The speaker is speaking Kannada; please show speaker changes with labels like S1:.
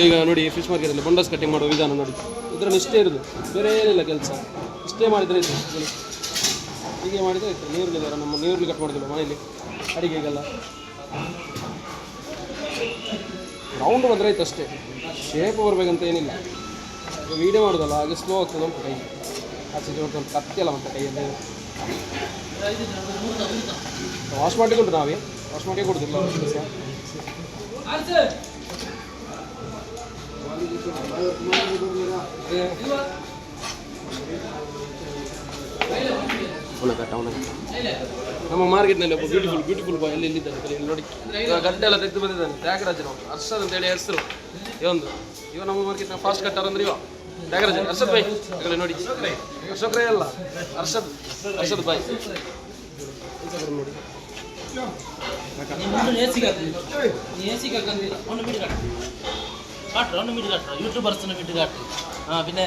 S1: ಈಗ ನೋಡಿ ಫಿಶ್ ಮಾರ್ಕೆಟಲ್ಲಿ ಬಂಡಸ್ ಕಟ್ಟಿಂಗ್ ಮಾಡುವ ವಿಧಾನ ನೋಡಿ, ಇದರಲ್ಲಿ ಇಷ್ಟೇ ಇರೋದು, ಬೇರೆ ಏನಿಲ್ಲ ಕೆಲಸ. ಇಷ್ಟೇ ಮಾಡಿದರೆ ಇದು ಹೀಗೆ ಮಾಡಿದರೆ ಇತ್ತು. ನೀರುಳ್ಳಿದಾರೆ, ನಮ್ಮ ನೀರುಳ್ಳಿ ಕಟ್ ಮಾಡೋದಿಲ್ಲ ಮನೆಯಲ್ಲಿ ಅಡಿಗೆಗೆಲ್ಲ. ರೌಂಡ್ ಬಂದರೆ ಆಯ್ತು ಅಷ್ಟೇ, ಶೇಪ್ ಬರಬೇಕಂತ ಏನಿಲ್ಲ. ವೀಡಿಯೋ ಮಾಡೋದಲ್ಲ, ಹಾಗೆ ಸ್ಲೋ ಆಗ್ತದೆ ಉಂಟು ಕೈ, ಆಚೆ ಜೋಡ್ಕೊಂಡು ಕತ್ತಿಯಲ್ಲ ಮತ್ತೆ ಕೈಯಲ್ಲಿ. ವಾಶ್ ಮಾಡಿ ಕೊಟ್ಟು ನಾವೇ ವಾಶ್ ಮಾಡಿ ಕೊಡೋದಿಲ್ಲ ನಮ್ಮ ಮಾರ್ಕೆಟ್ನಲ್ಲಿ ಒಬ್ಬ ಬ್ಯೂಟಿಫುಲ್ ಬಾಯ್ ಎಲ್ಲಿದ್ದಾರೆ ನೋಡಿ, ಗಡ್ಡೆ ಎಲ್ಲ ತೆಗೆದು ಬಂದಿದ್ದಾನೆ. ತ್ಯಾಗರಾಜ್ ನಾವು ಹರ್ಷದ್ ಅಂತೇಳಿ ಹೆಸರು. ಇವ ನಮ್ಮ ಮಾರ್ಕೆಟ್ನ ಫಾಸ್ಟ್ ಕಟ್ಟರ್ ಅಂದ್ರೆ ಇವ ತ್ಯಾಗರಾಜ್. ಹರ್ಷದ್ ಬಾಯ್ ನೋಡಿ, ಅಶೋಕ್ ರೈ ಅಲ್ಲ, ಹರ್ಷದ್ ಬಾಯ್ ನೋಡಿ.
S2: യൂട്യൂബേഴ്സിനെ വീട്ടിൽ കാട്ടും. പിന്നെ